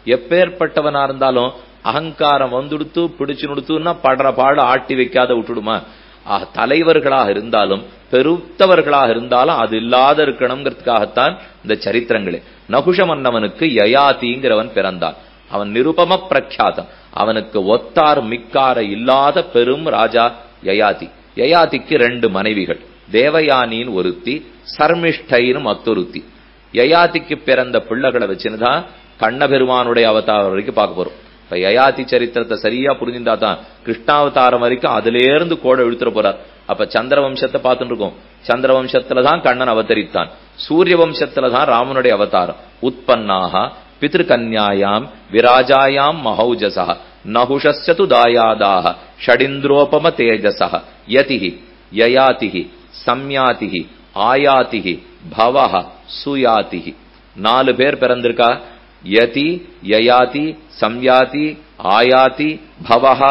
எப்பேற்பட்டவனா இருந்தாலும் அகங்காரம் வந்துடுத்து பிடிச்சு நுடுத்துன்னா படுற பாடு ஆட்டி வைக்காத விட்டுடுமா? தலைவர்களாக இருந்தாலும் பெருத்தவர்களாக இருந்தாலும் அது இல்லாத இருக்கணுங்கிறதுக்காகத்தான் இந்த சரித்திரங்களே. நகுஷ மன்னவனுக்கு யயாதிங்கிறவன் பிறந்தான். அவன் நிருபம பிரக்யாதம். அவனுக்கு ஒத்தார் மிக்கார இல்லாத பெரும் ராஜா யயாதி. யயாதிக்கு 2 மனைவிகள், தேவயானின்னு ஒருத்தி, சர்மிஷ்டைன்னு மத்தொருத்தி. யயாதிக்கு பிறந்த பிள்ளைகளை வச்சுன்னுதான் கண்ணபெருமானுடைய அவதாரம் வரைக்கும் பார்க்க போறோம். இப்ப யயாதி சரித்திரத்தை சரியா புரிஞ்சுட்டா தான் கிருஷ்ணாவதாரம் வரைக்கும் அதுல இருந்து கோட இழுத்துற போறார். அப்ப சந்திர வம்சத்தை பார்த்துட்டு இருக்கோம். சந்திர வம்சத்துலதான் கண்ணன் அவதரித்தான். சூரிய வம்சத்துலதான் ராமனுடைய அவதாரம். உற்பன்னாக பித்ருகன்யாயாம் விராஜாயாம் மஹௌஜசா நகுஷஸ்து தாயாதாக ஷடிந்திரோபம தேஜசா யதிஹி யயாதிஹி சம்யாதிஹி ஆயாதிஹி பவஹ சுயாதிஹி. 4 பேர் பிறந்திருக்கா. யதி, யயாதி, சம்யாதி, ஆயாதி, பவஹ,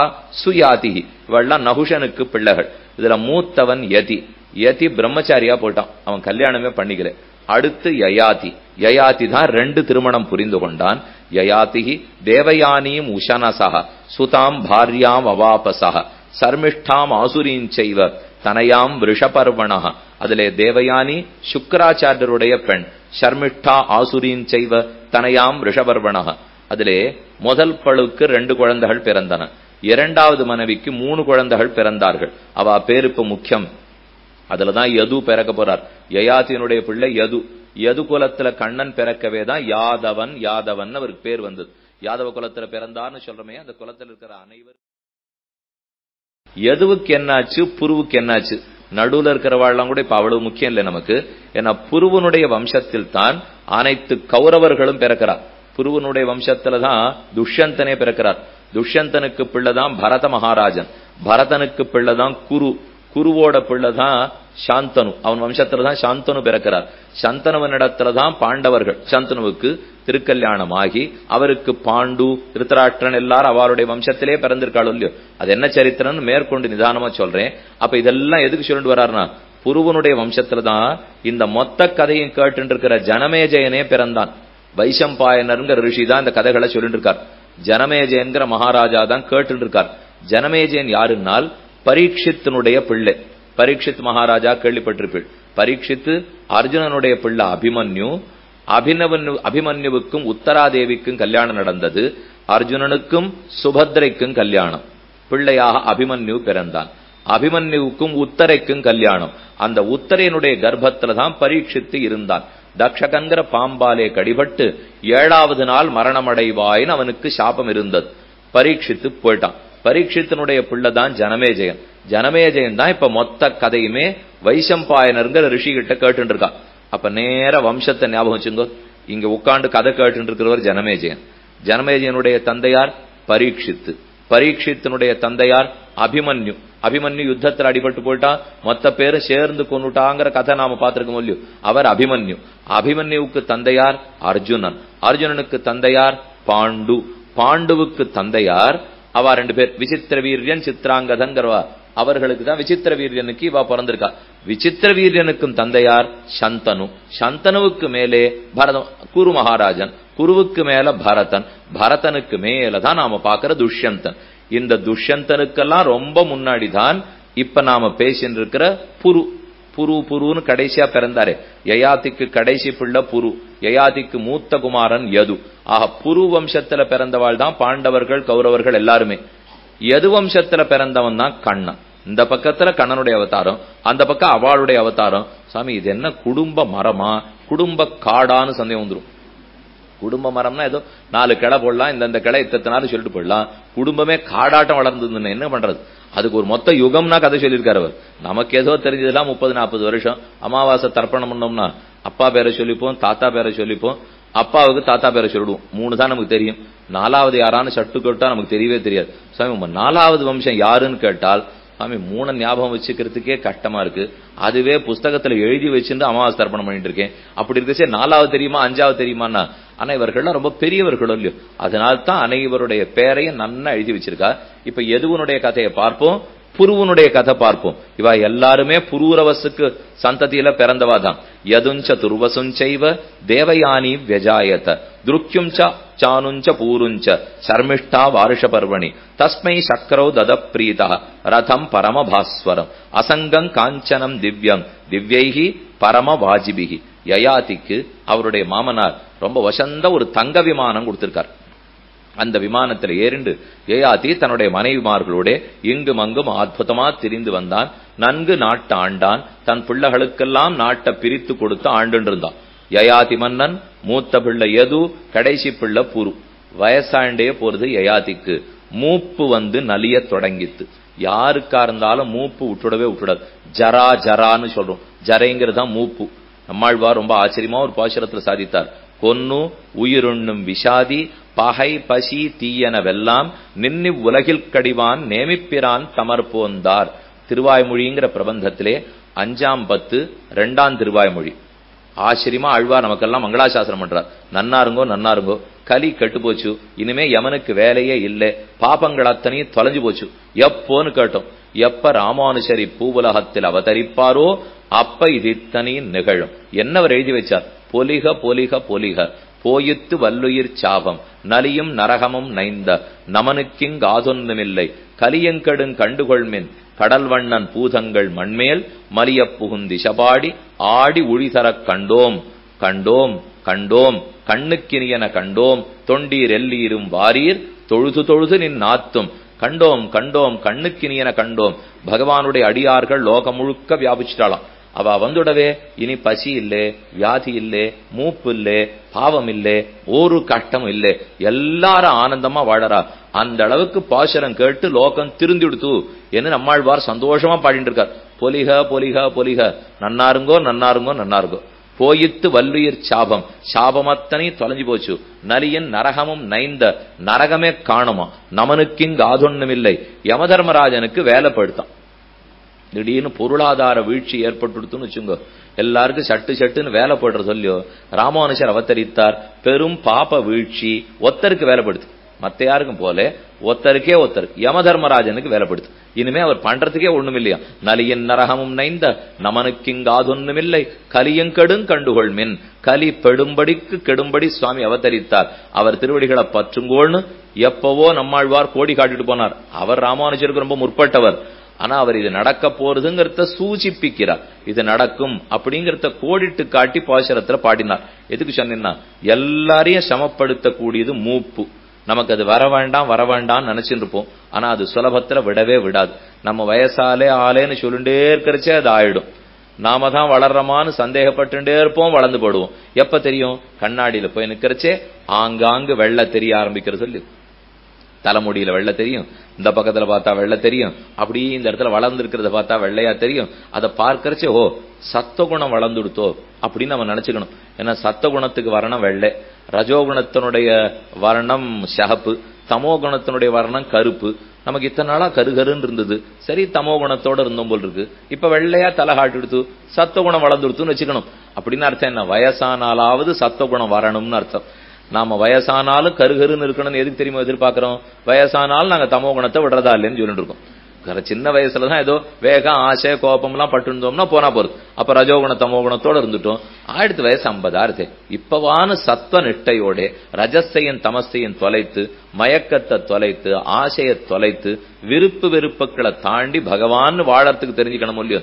சுயாதிஹி. இவெல்லாம் நகுஷனுக்கு பிள்ளைகள். இதுல மூத்தவன் யதி. யதி பிரம்மச்சாரியா போட்டான், அவன் கல்யாணமே பண்ணிக்கல. அடுத்து யயாதி. யயாதி தான் 2 திருமணம் புரிந்து கொண்டான். யயாதிஹி தேவயானியும் உஷனசஹ சுதாம் பாரியாம் அவாபசஹ சர்மிஷ்டாம் ஆசுரீஞ்சைவ தனயாம் விஷபர்வணஹ. அதிலே தேவயானி சுக்கராச்சாரியருடைய பெண், ஷர்மிஷ்டா ஆசுரீஞ்சைவ தனயாம் ரிஷபர்வணஹ. அதிலே முதல் பழுக்கு 2 குழந்தைகள் பிறந்தன. 2வது மனைவிக்கு 3 குழந்தைகள் பிறந்தார்கள். அவ பேரு இப்ப முக்கியம். அதுலதான் யது பிறக்க போறார். யயாதியினுடைய பிள்ளை யது. யது குலத்துல கண்ணன் பிறக்கவே தான் யாதவன் யாதவன் அவருக்கு பேர் வந்தது. யாதவ குலத்துல பிறந்தார்னு சொல்றமே, அந்த குலத்தில் இருக்கிற அனைவரும். யதுவுக்கு என்னாச்சு, புருவுக்கு என்னாச்சு? நடுவுல இருக்கிறவாழ்லாம் கூட இப்ப அவ்வளவு முக்கியம் இல்லை நமக்கு. ஏன்னா புருவனுடைய வம்சத்தில் தான் அனைத்து கௌரவர்களும் பிறக்கிறார். புருவனுடைய வம்சத்துலதான் துஷ்யந்தனே பிறக்கிறார். துஷ்யந்தனுக்கு பிள்ளைதான் பரத மகாராஜன். பரதனுக்கு பிள்ளைதான் குரு. குருவோட பிள்ளைதான் சாந்தனு. அவன் வம்சத்துலதான் சாந்தனு பிறக்கிறார். சந்தனுவனிடத்துலதான் பாண்டவர்கள். சாந்தனுவுக்கு திருக்கல்யாணம் ஆகி அவருக்கு பாண்டு, திருத்தராஷ்டிரன் எல்லாரும் அவருடைய வம்சத்திலே பிறந்திருக்காள் இல்லையோ. அது என்ன சரித்திரம்னு மேற்கொண்டு நிதானமா சொல்றேன். அப்ப இதெல்லாம் எதுக்கு சொல்லிட்டு வர்றாருன்னா, புருவனுடைய வம்சத்துலதான் இந்த மொத்த கதையும் கேட்டு இருக்கிற ஜனமேஜயனே பிறந்தான். வைசம்பாயனருங்கிற ரிஷி தான் இந்த கதைகளை சொல்லிட்டு இருக்கார். ஜனமேஜயன்கிற மகாராஜா தான் கேட்டு இருக்கார். ஜனமேஜயன் யாருன்னால் பரீட்சித்தினுடைய பிள்ளை. பரீட்சித் மகாராஜா கேள்விப்பட்டிருப்பீள். பரீட்சித்து அர்ஜுனனுடைய பிள்ளை அபிமன்யு. அபிமன்யுவுக்கும் உத்தராதேவிக்கும் கல்யாணம் நடந்தது. அர்ஜுனனுக்கும் சுபத்ரைக்கும் கல்யாணம். பிள்ளையாக அபிமன்யு பிறந்தான். அபிமன்யுவுக்கும் உத்தரைக்கும் கல்யாணம். அந்த உத்தரையனுடைய கர்ப்பத்துலதான் பரீட்சித்து இருந்தான். தக்ஷகங்கிற பாம்பாலே கடிபட்டு 7வது நாள் மரணமடைவாயின்னு அவனுக்கு சாபம் இருந்தது. பரீட்சித்து போயிட்டான். பரீட்சித்தினுடைய பிள்ளைதான் ஜனமேஜயன். ஜனமேஜயன் தான் இப்ப மொத்த கதையுமே வைசம்பாயனருங்கிற ரிஷி கிட்ட கேட்டு இருக்கா. அப்ப நேர வம்சத்தை ஞாபகம் வச்சுங்கோ. இங்க உட்காந்து கதை கேட்டு இருக்கிறவர் ஜனமேஜயன். ஜனமேஜயனுடைய தந்தையார் பரீட்சித்து. பரீட்சித்தினுடைய தந்தையார் அபிமன்யு. அபிமன்யு யுத்தத்தில் அடிபட்டு போயிட்டா, மொத்த பேரும் சேர்ந்து கொண்டுட்டாங்கிற கதை நாம பார்த்திருக்கோம் இல்லையோ. அவர் அபிமன்யு. அபிமன்யுவுக்கு தந்தையார் அர்ஜுனன். அர்ஜுனனுக்கு தந்தையார் பாண்டு. பாண்டுவுக்கு தந்தையார் அவ 2 பேர், விசித்திர வீரியன் சித்ராங்கதங்கிறவா. அவர்களுக்கு தான் விசித்திர வீரியனுக்கு இவா பிறந்திருக்கா. விசித்திர வீரியனுக்கும் தந்தையார் சந்தனு. சந்தனுவுக்கு மேலே பரதம் குரு மகாராஜன். குருவுக்கு மேல பரதன். பரதனுக்கு மேலதான் நாம பாக்குற துஷ்யந்தன். இந்த துஷ்யந்தனுக்கெல்லாம் ரொம்ப முன்னாடிதான் இப்ப நாம பேசிட்டு இருக்கிற புரு. புருன்னு கடைசியா பிறந்தாரே. யயாதிக்கு கடைசி பிள்ளை புரு. யயாதிக்கு மூத்த குமாரன் யது. ஆக புரு வம்சத்துல பிறந்தவாள் தான் பாண்டவர்கள் கௌரவர்கள் எல்லாருமே. யது வம்சத்துல பிறந்தவன் தான் கண்ணன். இந்த பக்கத்துல கண்ணனுடைய அவதாரம், அந்த பக்கம் அவளுடைய அவதாரம். சாமி இது என்ன குடும்ப மரமா குடும்ப காடான்னு சந்தேகம் வந்துடும். குடும்ப மரம்னா ஏதோ 4 கிளை போடலாம், இந்த கிளை இத்தனை சொல்லிட்டு போடலாம். குடும்பமே காடாட்டம் வளர்ந்ததுன்னு என்ன பண்றது? அதுக்கு ஒரு மொத்த யுகம்னா கதை சொல்லியிருக்காரு அவர். நமக்கு ஏதோ தெரிஞ்சதெல்லாம் 30-40 வருஷம். அமாவாசை தர்ப்பணம் பண்ணோம்னா அப்பா பேரை சொல்லிப்போம், தாத்தா பேரை சொல்லிப்போம். அப்பாவுக்கு தாத்தா பேரை சொல்லிடுவோம். 3 தான் நமக்கு தெரியும். 4வது யாரான்னு சட்டு கேட்டா நமக்கு தெரியவே தெரியாது. சாமி 4வது வம்சம் யாருன்னு கேட்டால் சாமி 3 ஞாபகம் வச்சுக்கிறதுக்கே கஷ்டமா இருக்கு. அதுவே புஸ்தகத்துல எழுதி வச்சுட்டு அமாவாசை தர்ப்பணம் பண்ணிட்டு இருக்கேன். அப்படி இருக்கச்சே 4வது தெரியுமா 5வது தெரியுமான்னா, ஆனா இவர்கள்லாம் ரொம்ப பெரியவர்களும் இல்லையோ. அதனால்தான் அனைவருடைய பேரையும் நன்னா எழுதி வச்சிருக்கா. இப்ப எதுவனுடைய கதையை பார்ப்போம். புருவனுடைய கதை பார்ப்போம். இவ எல்லாருமே புரூரவசுக்கு சந்ததியில பிறந்தவாதான். யதுஞ்ச துர்வசுஞ்சைவ தேவயானி வியஜாயத துருக்கியுஞ்ச சானுஞ்ச பூருஞ்ச சர்மிஷ்டா வாருஷ பர்வணி தஸ்மை சக்கரோ தத பிரீதா ரதம் பரமபாஸ்வரம் அசங்கம் காஞ்சனம் திவ்யம் திவ்யைஹி பரம வாஜிபிகி. யயாதிக்கு அவருடைய மாமனார் ரொம்ப வசந்த ஒரு தங்க விமானம் கொடுத்திருக்கார். அந்த விமானத்தில் ஏறிண்டு யயாதி தன்னுடைய மனைவிமார்களோட இங்கும் அங்கும் அற்புதமா திரிந்து வந்தான். நன்கு நாட்டை ஆண்டான். தன் பிள்ளைகளுக்கெல்லாம் நாட்டை பிரித்து கொடுத்து ஆண்டு இருந்தான். யயாதி மன்னன், மூத்த பிள்ளை யது, கடைசி பிள்ளை புரு. வயசாண்டே போறது யயாதிக்கு. மூப்பு நலிய தொடங்கித்து. யாருக்கா இருந்தாலும் மூப்பு விட்டுடவே விட்டுடாது. ஜரா ஜரான்னு சொல்றோம். ஜரைங்கிறதுதான் மூப்பு. நம்மாழ்வார் ரொம்ப ஆச்சரியமா ஒரு பாசுரத்துல சாதித்தார். கொன்னு உயிருண்ணும் விஷாதி பகை பசி தீயனவெல்லாம் நின்னி உலகில் கடிவான் நேமிப்பிரான் தமர்போந்தார். திருவாய்மொழிங்கிற பிரபந்தத்திலே 5ஆம் 10 2ஆம் திருவாய்மொழி. ஆச்சரியமா ஆழ்வார் நமக்கெல்லாம் மங்களாசாசனம் பண்றார். நன்னாருங்கோ நன்னாருங்கோ, கலி கெட்டு போச்சு, இனிமே யமனுக்கு வேலையே இல்லை, பாபங்கள் அத்தனையும் தொலைஞ்சு போச்சு. எப்போன்னு கேட்டோம். எப்ப ராமானுஷரி பூவுலகத்தில் அவதரிப்பாரோ அப்ப இது இத்தனையும் நிகழும். என்ன அவர் எழுதி வச்சார்? பொலிக பொலிக பொலிக போயித்து வல்லுயிர் சாபம் நலியும் நரகமும் நைந்த நமனுக்கிங் ஆதொன்னுமில்லை கலியங்கெடுங் கண்டுகொள்மின் கடல் வண்ணன் பூதங்கள் மண்மேல் மலிய புகுந்திசபாடி ஆடி ஒழிதரக் கண்டோம் கண்டோம் கண்டோம் கண்ணுக்கினியன கண்டோம் தொண்டீர் எல்லீரும் வாரீர் தொழுது தொழுது நின் நாத்தும் கண்டோம் கண்டோம் கண்ணுக்கினியன கண்டோம். பகவானுடைய அடியார்கள் லோகம் முழுக்க வியாபிச்சிட்டாளாம். அவ வந்துடவே இனி பசி இல்லே, வியாதி இல்லே, மூப்பு இல்லே, பாவம் இல்லே, ஒரு கஷ்டமும் இல்லே, எல்லாரும் ஆனந்தமா வாழறா. அந்த அளவுக்கு பாசுரம் கேட்டு லோகம் திருந்திடுத்து என்று நம்மாழ்வார் சந்தோஷமா பாடிட்டு இருக்கார். பொலிக பொலிக பொலிக, நன்னாருங்கோ நன்னாருங்கோ நன்னாருங்கோ. போயித்து வல்லுயிர் சாபம், சாபமத்தனை தொலைஞ்சு போச்சு. நலியின் நரகமும் நைந்த, நரகமே காணுமா. நமனுக்கிங் ஆதொன்னுமில்லை. யமதர்மராஜனுக்கு வேலை படுத்தான். திடீர்னு பொருளாதார வீழ்ச்சி ஏற்பட்டுடுத்துன்னு வச்சுங்க, எல்லாருக்கும் சட்டு சட்டுன்னு வேலை போடுற சொல்லியோ. ராமானுஷர் அவதரித்தார். பெரும் பாப வீழ்ச்சி ஒத்தருக்கு வேலைப்படுத்து, மத்த யாருக்கும் போல ஒத்தருக்கே ஒத்தர் யமதர்மராஜனுக்கு வேலைப்படுத்து. இனிமே அவர் பண்றதுக்கே ஒண்ணும் இல்லையா. நலியின் நரகமும் நைந்த நமனுக்கிங்காதொன்னுமில்லை கலியங்கெடுங் கண்டுகொள்மின். கலி பெடும்படிக்கு கெடும்படி சுவாமி அவதரித்தார். அவர் திருவடிகளை பற்றுங்கோள்னு எப்பவோ நம்மாழ்வார் கோடி காட்டிட்டு போனார். அவர் ராமானுஜருக்கு ரொம்ப முற்பட்டவர். ஆனா அவர் இது நடக்க போறதுங்கிறத சூச்சிப்பிக்கிறார். இது நடக்கும் அப்படிங்கறத கோடிட்டு காட்டி பாசுரத்துல பாடினார். எதுக்கு சொன்னா, எல்லாரையும் சமப்படுத்தக்கூடியது மூப்பு. நமக்கு அது வர வேண்டாம் வர வேண்டாம்னு நினைச்சுட்டு இருப்போம். ஆனா அது சுலபத்துல விடவே விடாது. நம்ம வயசாலே ஆலேன்னு சொல்லிட்டே இருக்கிறச்சே அது ஆயிடும். நாம தான் வளர்றமான்னு சந்தேகப்பட்டுட்டே இருப்போம், வளர்ந்து போடுவோம். எப்ப தெரியும்? கண்ணாடியில போய் நிக்கிறச்சே ஆங்காங்கு வெள்ளை தெரிய ஆரம்பிக்கிறது. சொல்லி தலைமுடியில வெள்ளை தெரியும், இந்த பக்கத்துல பார்த்தா வெள்ளை தெரியும், அப்படி இந்த இடத்துல வளர்ந்து இருக்கிறத பார்த்தா வெள்ளையா தெரியும். அதை பார்க்கறச்சே ஓ சத்துவகுணம் வளர்ந்துடுத்தோ அப்படின்னு நம்ம நினைச்சுக்கணும். ஏன்னா சத்துவகுணத்துக்கு வர்ணம் வெள்ளை, ரஜோகுணத்தினுடைய வர்ணம் சிகப்பு, தமோ குணத்தினுடைய வர்ணம் கருப்பு. நமக்கு இத்தனை நாளா கருகருன்னு இருந்தது. சரி தமோ குணத்தோட இருந்தோம் போல் இருக்கு. இப்ப வெள்ளையா தலை காட்டிடுத்து, சத்துவகுணம் வளர்ந்துடுத்துன்னு வச்சுக்கணும். அப்படின்னு அர்த்தம் என்ன? வயசானாலாவது சத்துவகுணம் வரணும்னு அர்த்தம். நாம வயசானாலும் கருகருன்னு இருக்கணும்னு எதுக்கு தெரியுமா எதிர்பார்க்கிறோம்? வயசானாலும் நாங்க தமோ குணத்தை விடுறதா இல்லைன்னு சொல்லிட்டு இருக்கோம். சின்ன வயசுலதான் ஏதோ வேகம் ஆசை கோபம் எல்லாம் பட்டு இருந்தோம்னா போனா போறது. அப்ப ரஜோகுண தமோ குணத்தோட இருந்துட்டோம். அடுத்த வயசு 50 ஆறுது. இப்பவான சத்வ நிட்டையோட ரஜஸையும் தமசையும் தொலைத்து, மயக்கத்தை தொலைத்து, ஆசையை தொலைத்து, விருப்பு வெறுப்புகளை தாண்டி பகவான் வாழறதுக்கு தெரிஞ்சுக்கணும் இல்லையோ.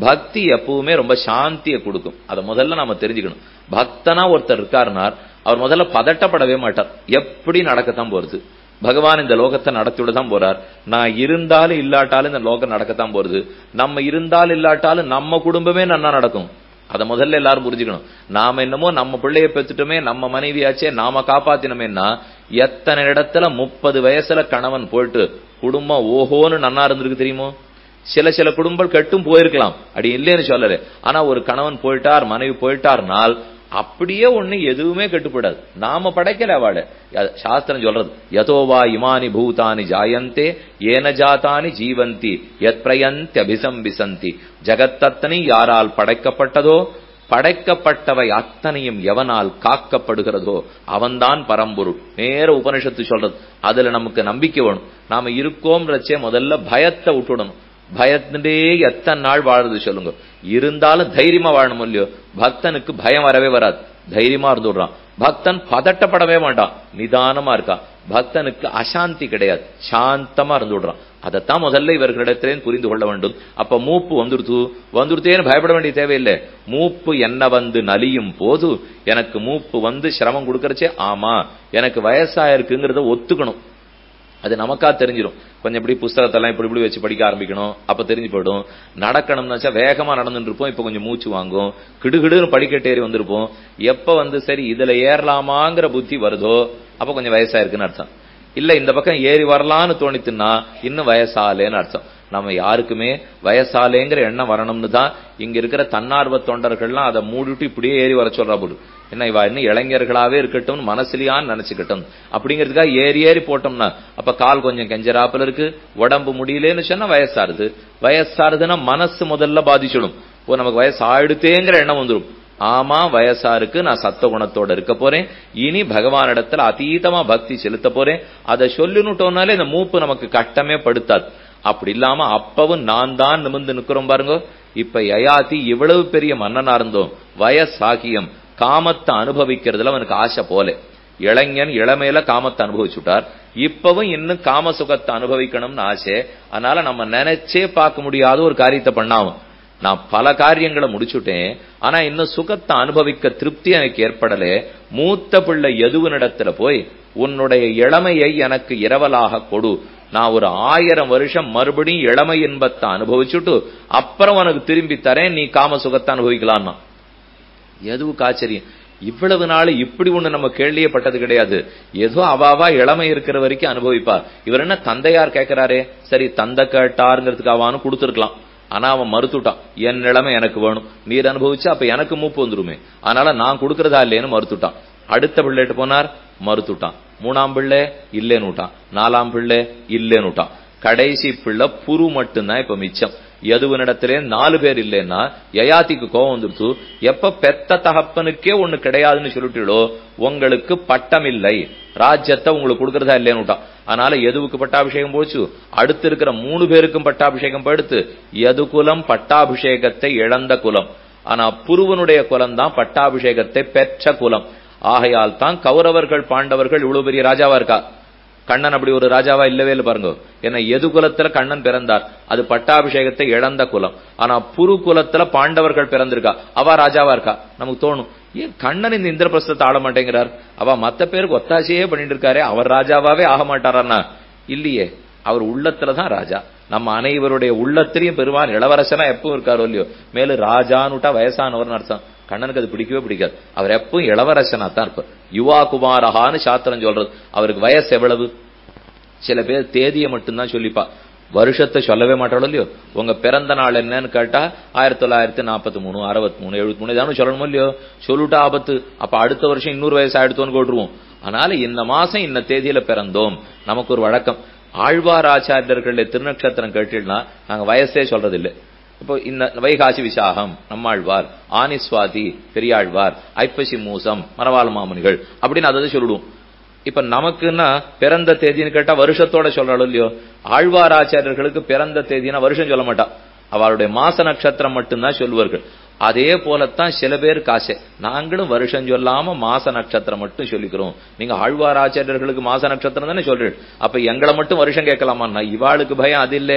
பக்தி எப்பவுமே ரொம்ப சாந்தியை கொடுக்கும். அதை முதல்ல நாம தெரிஞ்சுக்கணும். பக்தனா ஒருத்தர் இருக்காருனார், அவர் முதல்ல பதட்டப்படவே மாட்டார். எப்படி நடக்கத்தான் போறது, பகவான் இந்த லோகத்தை நடத்திவிடதான் போறார். நான் இருந்தாலும் இல்லாட்டாலும் இந்த லோகம் நடக்கத்தான் போறது. நம்ம இருந்தாலும் இல்லாட்டாலும் நம்ம குடும்பமே நன்னா நடக்கும். அதை முதல்ல எல்லாரும் புரிஞ்சுக்கணும். நாம என்னமோ நம்ம பிள்ளைய பெற்றுட்டோமே, நம்ம மனைவியாச்சே, நாம காப்பாத்தினோமேன்னா எத்தனை இடத்துல 30 வயசுல கணவன் போயிட்டு குடும்பம் ஓஹோன்னு நன்னா இருந்திருக்கு தெரியுமோ. சில குடும்பம் கெட்டும் போயிருக்கலாம், அப்படி இல்லைன்னு சொல்லல. ஆனா ஒரு கணவன் போயிட்டார், மனைவி போயிட்டார்னால் அப்படியே ஒண்ணு எதுவுமே கெட்டுப்படாது. நாம படைக்கல அவள. சாஸ்திரம் சொல்றது, யதோவா இமானி பூதானி ஜாயந்தே ஏன ஜாதானி ஜீவந்தி யத் பிரயந்தி அபிசம்பிசந்தி. ஜகத்தத்தனை யாரால் படைக்கப்பட்டதோ, படைக்கப்பட்டவை அத்தனையும் எவனால் காக்கப்படுகிறதோ அவன்தான் பரம்பொருள். நேர உபனிஷத்து சொல்றது. அதுல நமக்கு நம்பிக்கை வேணும். நாம இருக்கோம்ன்றச்சே முதல்ல பயத்தை விட்டுடணும். பயத்திலே எத்தனை நாள் வாழுது சொல்லுங்க. இருந்தாலும் தைரியமா வாழணும் இல்லையோ. பக்தனுக்கு பயம் வரவே வராது, தைரியமா இருந்துடுறான். பக்தன் பதட்டப்படவே மாட்டான், நிதானமா இருக்கான். பக்தனுக்கு அசாந்தி கிடையாது, சாந்தமா இருந்துடுறான். அதைத்தான் முதல்ல இவர்களிடத்திலே புரிந்து கொள்ள வேண்டும். அப்ப மூப்பு வந்துருத்தேன்னு பயப்பட வேண்டிய தேவையில்லை. மூப்பு என்ன வந்து நலியும் போது எனக்கு மூப்பு வந்து சிரமம் கொடுக்கறச்சே ஆமா எனக்கு வயசாயிருக்குங்கிறத ஒத்துக்கணும். அது நமக்கா தெரிஞ்சிடும். கொஞ்சம் இப்படி புஸ்தகத்தெல்லாம் இப்படி வச்சு படிக்க ஆரம்பிக்கணும், அப்ப தெரிஞ்சு போயிடும். நடக்கணும்னாச்சா வேகமா நடந்துட்டு இருப்போம், இப்ப கொஞ்சம் மூச்சு வாங்கும், கிடுகிடுன்னு படிக்கட்டு ஏறி வந்திருப்போம். எப்ப வந்து சரி இதுல ஏறலாமாங்கிற புத்தி வருதோ அப்ப கொஞ்சம் வயசாயிருக்குன்னு அர்த்தம். இல்ல இந்த பக்கம் ஏறி வரலான்னு தோணித்துன்னா இன்னும் வயசாலேன்னு அர்த்தம். நம்ம யாருக்குமே வயசாலேங்கிற எண்ணம் வரணும்னு தான் இங்க இருக்கிற தன்னார்வ தொண்டர்கள்லாம் அதை மூடிட்டு இப்படியே ஏறி வர சொல்றா போடு. என்ன இவா இன்னும் இளைஞர்களாவே இருக்கட்டும் மனசுலியான்னு நினைச்சுக்கிட்டோம் அப்படிங்கிறதுக்காக ஏறி ஏறி போட்டோம்னா அப்ப கால் கொஞ்சம் கெஞ்சராப்புல இருக்கு, உடம்பு முடியலன்னு சொன்னா வயசாருதுன்னா மனசு முதல்ல பாதிச்சிடும். நமக்கு வயசு ஆயிடுத்தேங்கிற எண்ணம் வந்துடும். ஆமா வயசா இருக்கு, நான் சத்த குணத்தோட இருக்க போறேன், இனி பகவானிடத்துல அதீதமா பக்தி செலுத்த போறேன், அதை சொல்லினுட்டோம்னாலே இந்த மூப்பு நமக்கு கட்டமே படுத்தாது. அப்படி இல்லாம அப்பவும் நான் தான் நிமிர்ந்து நிக்கிறோம் பாருங்க. இப்ப யயாதி இவ்வளவு பெரிய மன்னனா இருந்தோம், வயசாகியம் காமத்தை அனுபவிக்கிறதுல அவனுக்கு ஆசை போல. இளைஞன் இளமையில காமத்தை அனுபவிச்சுட்டார், இப்பவும் இன்னும் காம சுகத்தை அனுபவிக்கணும்னு ஆசை. அதனால நம்ம நினைச்சே பார்க்க முடியாத ஒரு காரியத்தை பண்ணாவும். நான் பல காரியங்களை முடிச்சுட்டேன், ஆனா இன்னும் சுகத்தை அனுபவிக்க திருப்தி எனக்கு ஏற்படல. மூத்த பிள்ளை எதுவனிடத்துல போய் உன்னுடைய இளமையை எனக்கு இரவலாக கொடு, நான் ஒரு 1000 வருஷம் மறுபடியும் இளமை இன்பத்தை அனுபவிச்சுட்டு அப்புறம் உனக்கு திரும்பி தரேன், நீ காம சுகத்தை அனுபவிக்கலாம்னா. எதுவுக்கு ஆச்சரியம், இவ்வளவு நாள் இப்படி ஒண்ணு நம்ம கேள்வியே பட்டது கிடையாது. ஏதோ அவாவா இளமை இருக்கிற வரைக்கும் அனுபவிப்பா. இவர் என்ன தந்தையார் கேட்கிறாரே, சரி தந்தை கேட்டாருங்கிறதுக்கு அவான்னு கொடுத்துருக்கலாம். ஆனா அவன் மறுத்துட்டான், என் நிலைமை எனக்கு வேணும், நீர் அனுபவிச்சா அப்ப எனக்கு மூப்பு வந்துருமே, அதனால நான் கொடுக்கறதா இல்லைன்னு மறுத்துட்டான். அடுத்த பிள்ளைட்டு போனார், மறுத்துட்டான். 3ஆம் பிள்ளை இல்லேன்னு விட்டான், 4ஆம் பிள்ளை இல்லேன்னு விட்டான். கடைசி பிள்ளை புரு மட்டும்தான் இப்ப மிச்சம். எதுவனிடத்திலே 4 பேர் இல்லைன்னா யயாதிக்கு கோபம் வந்துருச்சு. எப்ப பெத்த தகப்பனுக்கே ஒண்ணு கிடையாதுன்னு சொல்லிட்டீங்களோ உங்களுக்கு பட்டம் இல்லை, ராஜ்யத்தை உங்களுக்கு கொடுக்கறதா இல்லைன்னு விட்டான். அதனால எதுவுக்கு பட்டாபிஷேகம் போச்சு, அடுத்து இருக்கிற 3 பேருக்கும் பட்டாபிஷேகம் போயிடுத்து. எது குலம் பட்டாபிஷேகத்தை இழந்த குலம், ஆனா புருவனுடைய குலம் தான் பட்டாபிஷேகத்தை பெற்ற குலம். ஆகையால் தான் கௌரவர்கள் பாண்டவர்கள் இவ்வளவு பெரிய ராஜாவா இருக்கா. கண்ணன் அப்படி ஒரு ராஜாவா இல்லவே இல்லை பாருங்க. ஏன்னா எது குலத்துல கண்ணன் பிறந்தார், அது பட்டாபிஷேகத்தை இழந்த குலம். ஆனா புரு குலத்துல பாண்டவர்கள் பிறந்திருக்கா, அவ ராஜாவா இருக்கா. நமக்கு தோணும், ஏன் கண்ணன் இந்த இந்திரபிரஸ்தத்தை ஆட மாட்டேங்கிறார், அவ மத்த பேருக்கு ஒத்தாசையே பண்ணிட்டு இருக்காரு, அவர் ராஜாவாவே ஆக மாட்டாரா? இல்லையே, அவர் உள்ளத்துலதான் ராஜா. நம்ம அனைவருடைய உள்ளத்திலையும் பெருமான் இளவரசனா எப்பவும் இருக்காரோ இல்லையோ. மேலும் ராஜானுட்டா வயசானவர்னு அர்த்தம். கண்ணனுக்கு அது பிடிக்கவே பிடிக்காது, அவர் எப்பவும் இளவரசனா தான் இருப்பார். யுவா குமாரஹான்னு சாஸ்திரம் சொல்றது. அவருக்கு வயசு எவ்வளவு, சில பேர் தேதியை மட்டும்தான் சொல்லிப்பா, வருஷத்தை சொல்லவே மாட்டாளோ இல்லையோ. உங்க பிறந்த நாள் என்னன்னு கேட்டா 1943, 63, 73 ஏதாவது சொல்லணுமோ இல்லையோ. சொல்லிட்டா ஆபத்து, அப்ப அடுத்த வருஷம் இன்னொரு வயசு ஆயிடுத்தோன்னு போட்டுருவோம். அதனால இந்த மாசம் இந்த தேதியில பிறந்தோம் நமக்கு ஒரு வழக்கம். ஆழ்வார் ஆச்சாரியர்களுடைய திருநட்சத்திரம் கேட்டீங்கன்னா நாங்க வயசே சொல்றது இல்லை. இப்போ இந்த வைகாசி விசாகம் நம்மாழ்வார், ஆனிஸ்வாதி பெரியாழ்வார், ஐப்பசி மூசம் மரவாள மாமுனிகள் அப்படின்னு அதை சொல்லிடுவோம். இப்ப நமக்குன்னா பிறந்த தேதின்னு கேட்டா வருஷத்தோட சொல்றாலும் இல்லையோ. ஆழ்வார் ஆச்சாரியர்களுக்கு பிறந்த தேதினா வருஷம் சொல்ல மாட்டா, அவருடைய மாச நட்சத்திரம் மட்டும்தான் சொல்லுவார்கள். அதே போலத்தான் சில பேருக்கு ஆசை, நாங்களும் வருஷம் சொல்லாம மாச நட்சத்திரம் மட்டும் சொல்லிக்கிறோம். நீங்க ஆழ்வார் ஆச்சாரியர்களுக்கு மாச நட்சத்திரம் தானே சொல்றீங்க, அப்ப எங்களை மட்டும் வருஷம் கேட்கலாமா? இவாளுக்கு பயம் அது இல்ல,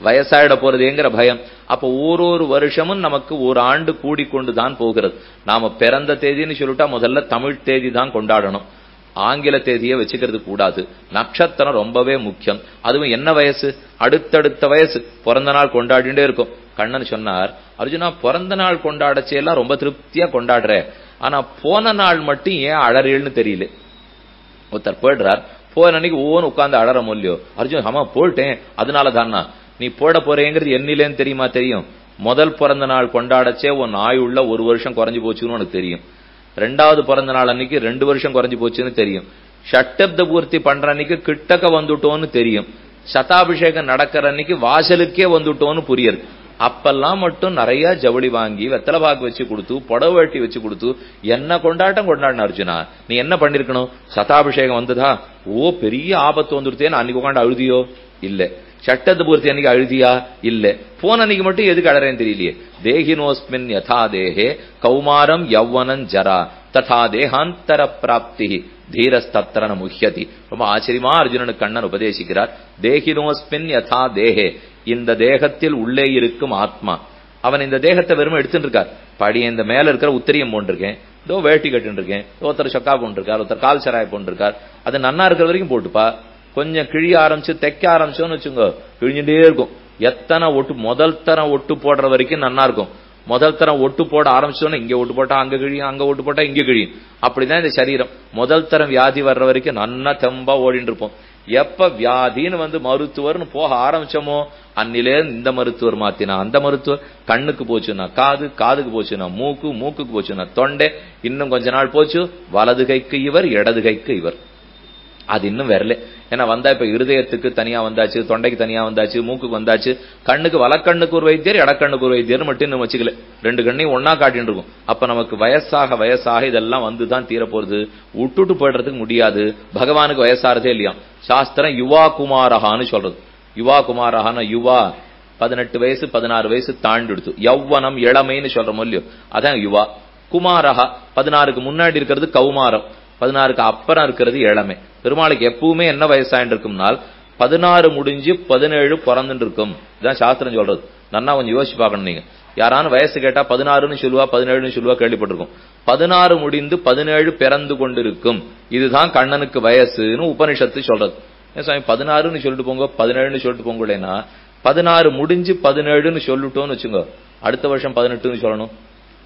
வயசாயிட போறதுங்கிற பயம். அப்ப ஒரு வருஷமும் நமக்கு ஒரு ஆண்டு கூடிக்கொண்டுதான் போகிறது. நாம பிறந்த தேதின்னு சொல்லிட்டா முதல்ல தமிழ் தேதி தான் கொண்டாடணும், ஆங்கில தேதியை வச்சுக்கிறது கூடாது. நட்சத்திரம் ரொம்பவே முக்கியம். அதுவும் என்ன வயசு, அடுத்தடுத்த வயசு பிறந்த நாள் கொண்டாடிட்டே இருக்கும். கண்ணன் சொன்னார், அர்ஜுனா பிறந்த நாள் கொண்டாடச்செல்லாம் ரொம்ப திருப்தியா கொண்டாடுற, ஆனா போன நாள் மட்டும் ஏன் அழறேன்னு தெரியல. ஒருத்தர் போயிடுறார், போன அன்னைக்கு ஓன்னு உட்கார்ந்து அழற மொழியோ. அர்ஜுன் ஆமா போயிட்டேன், அதனால தானா நீ போட போறேங்கிறது என்னிலேன்னு தெரியுமா? தெரியும். முதல் பிறந்த நாள் கொண்டாடச்சே உன் ஆயுள்ள 1 வருஷம் குறைஞ்சு போச்சுன்னு உனக்கு தெரியும். 2வது பிறந்த நாள் அன்னைக்கு 2 வருஷம் குறைஞ்சு போச்சுன்னு தெரியும். ஷட்டப்த பூர்த்தி பண்ற அன்னைக்கு கிட்டக்க வந்துட்டோன்னு தெரியும். சதாபிஷேகம் நடக்கிற அன்னைக்கு வாசலுக்கே வந்துட்டோன்னு புரியுது. அப்பெல்லாம் மட்டும் நிறைய ஜவுளி வாங்கி வெத்தலை பாக்கு வச்சு கொடுத்து புடவை வெட்டி வச்சு கொடுத்து என்ன கொண்டாட்டம் கொண்டாடின அர்ஜுனா. நீ என்ன பண்ணிருக்கணும், சதாபிஷேகம் வந்ததா, ஓ பெரிய ஆபத்து வந்துருத்தேன்னு அன்னைக்கு உட்காந்து அழுதியோ இல்ல. சட்டத்து பூர்த்தி அன்னைக்கு அழுதியா? இல்ல. போன அன்னைக்கு மட்டும் எதுக்கு அழறேன்னு தெரியலையே. தேகினோஸ்மின் யதா தேஹே கௌமாரம் யௌவனம் ஜரா ததா தேகாந்தர பிராப்தி தீரஸ்தத்ரன முஹ்யதி. ரொம்ப ஆச்சரியமா அர்ஜுனனுக்கு கண்ணன் உபதேசிக்கிறார். தேகினோஸ்மின் யதா தேஹே, இந்த தேகத்தில் உள்ளே இருக்கும் ஆத்மா. அவன் இந்த தேகத்தை வெறும் எடுத்துட்டு இருக்கார். படி இந்த மேல இருக்கிற உத்திரியம் போன்றிருக்கேன், இதோ வேட்டி கட்டு இருக்கேன், ஒருத்தர் சொக்கா போன்றிருக்கார், ஒருத்தர் கால் சராய் போன்றிருக்கார். அது நன்னா இருக்கிற வரைக்கும் போட்டுப்பா. கொஞ்சம் கிழிய ஆரம்பிச்சு தைக்க ஆரம்பிச்சோன்னு வச்சுங்க, கிழிஞ்சுட்டே இருக்கும். எத்தனை ஒட்டு முதல் தரம் ஒட்டு போடுற வரைக்கும் நன்னா இருக்கும். முதல் தரம் ஒட்டு போட ஆரம்பிச்சோன்னா இங்க ஒட்டு போட்டா அங்க கிழியும், அங்க ஒட்டு போட்டா இங்க கிழியும். அப்படிதான் இந்த சரீரம். முதல் தரம் வியாதி வர்ற வரைக்கும் நன்னா தெம்பா ஓடிட்டு இருப்போம். எப்ப வியாதின்னு மருத்துவர்னு போக ஆரம்பிச்சோமோ அன்னிலே இந்த மருத்துவர் மாத்தினா அந்த மருத்துவர், கண்ணுக்கு போச்சுன்னா காது, காதுக்கு போச்சுன்னா மூக்கு, மூக்குக்கு போச்சுன்னா தொண்டை, இன்னும் கொஞ்ச நாள் போச்சு வலது கைக்கு இவர், இடது கைக்கு இவர். அது இன்னும் வரல. ஏன்னா வந்தா இப்ப இருதயத்துக்கு தனியா வந்தாச்சு, தொண்டைக்கு தனியா வந்தாச்சு, மூக்குக்கு வந்தாச்சு. கண்ணுக்கு வலக்கண்ணுக்கு ஒரு வைத்தியர், இடக்கண்ணுக்கு ஒரு வைத்தியர் மட்டும் இன்னும் வச்சுக்கல. ரெண்டு கண்ணையும் ஒன்னா காட்டின்னு இருக்கும். அப்ப நமக்கு வயசாக வயசாக இதெல்லாம் வந்துதான் தீரப்போறது. விட்டுட்டு போயிடுறதுக்கு முடியாது. பகவானுக்கு வயசாறதே இல்லையா. சாஸ்திரம் யுவா குமாரஹான்னு சொல்றது. யுவா குமாரஹான யுவா 18 வயசு 16 வயசு தாண்டிடுத்து. யௌவனம் இளமைன்னு சொல்றோம் இல்லையோ, அதான் யுவா. குமாரஹா 16க்கு முன்னாடி இருக்கிறது கௌமாரம், 16க்கு அப்புறம் இருக்கிறது இளமை. பெருமாளுக்கு எப்பவுமே என்ன வயசாயிட்டு இருக்கும்னால் 16 முடிஞ்சு 17 பிறந்துட்டு இருக்கும். இதான் சாஸ்திரம் சொல்றது. நன்னா கொஞ்சம் யோசிச்சு பார்க்கணும். நீங்க யாரான வயசு கேட்டா 16ன்னு சொல்லுவா, 17ன்னு சொல்லுவா, கேள்விப்பட்டிருக்கும். 16 முடிந்து 17 பிறந்து கொண்டிருக்கும். இதுதான் கண்ணனுக்கு வயசுன்னு உபனிஷத்து சொல்றது. சாமி 16ன்னு சொல்லிட்டு போங்க, 17ன்னு சொல்லிட்டு போங்களேன்னா 16 முடிஞ்சு 17ன்னு சொல்லிட்டோம்னு வச்சுங்க, அடுத்த வருஷம் 18ன்னு சொல்லணும்,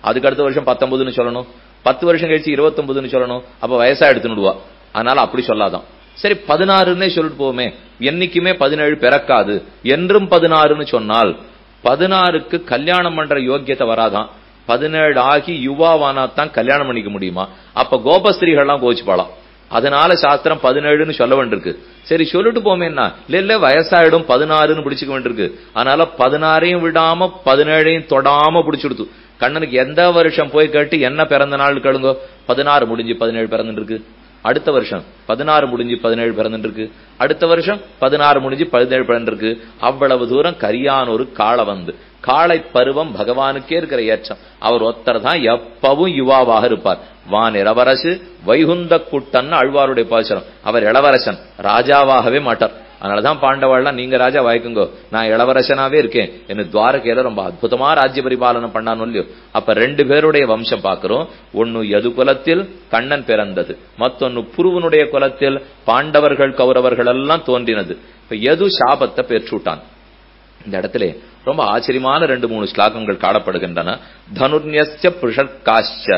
அதுக்கு அடுத்த வருஷம் 19ன்னு சொல்லணும், 10 வருஷம் கழிச்சு 29ன்னு சொல்லணும். அப்ப வயசா எடுத்துடுவா. அதனால அப்படி சொல்லாதான். சரி 16ன்னே சொல்லிட்டு போவோமே, என்னைக்குமே 17 பிறக்காது என்றும் 16ன்னு சொன்னால் 16க்கு கல்யாணம் பண்ற யோக்கியத்தை வராதான். 17 ஆகி யுவாவானாத்தான் கல்யாணம் பண்ணிக்க முடியுமா? அப்ப கோபஸ்திரீகள்லாம் கோச்சுப்பாளாம். அதனால சாஸ்திரம் 17ன்னு சொல்ல வேண்டியிருக்கு. சரி சொல்லிட்டு போமேன்னா இல்ல வயசாயிடும் 16ன்னு பிடிச்சுக்க வேண்டியிருக்கு. அதனால 16ஐயும் விடாம 17ஐயும் தொடாம பிடிச்சுடுத்து. கண்ணனுக்கு எந்த வருஷம் போய் கேட்டு என்ன பிறந்த நாள் கேளுங்க, 16 முடிஞ்சு 17 பிறந்துட்டு இருக்கு. அடுத்த வருஷம் 16 முடிஞ்சு 17 பிறந்துட்டு இருக்கு. அடுத்த வருஷம் 16 முடிஞ்சு 17 பிறந்து இருக்கு. அவ்வளவு தூரம் கரியான ஒரு காளை காளை பருவம் பகவானுக்கே இருக்கிற ஏற்றம். அவர் ஒருத்தர் தான் எப்பவும் யுவாவாக இருப்பார். வான் இளவரசு வைகுந்த குட்டன்னு அழ்வாருடைய பாசுரம். அவர் இளவரசன், ராஜாவாகவே மாட்டார். அதனாலதான் பாண்டவாள்லாம் நீங்க ராஜா வாய்க்குங்கோ, நான் இளவரசனாவே இருக்கேன் என்று துவாரகையில ரொம்ப அற்புதமா ராஜ்ய பரிபாலனம் பண்ணானோ இல்லையோ. அப்ப 2 பேருடைய வம்சம் பாக்குறோம். ஒன்னு யது குலத்தில் கண்ணன் பிறந்தது, மத்தொன்னு புருவனுடைய குலத்தில் பாண்டவர்கள் கௌரவர்கள் எல்லாம் தோன்றினது. இப்ப யது சாபத்தை பெற்றுட்டான். இந்த இடத்துல ரொம்ப ஆச்சரியமான 2-3 ஸ்லோகங்கள் காணப்படுகின்றன. தனுர்ன்யஸ்ய புருஷர்காஷ்ச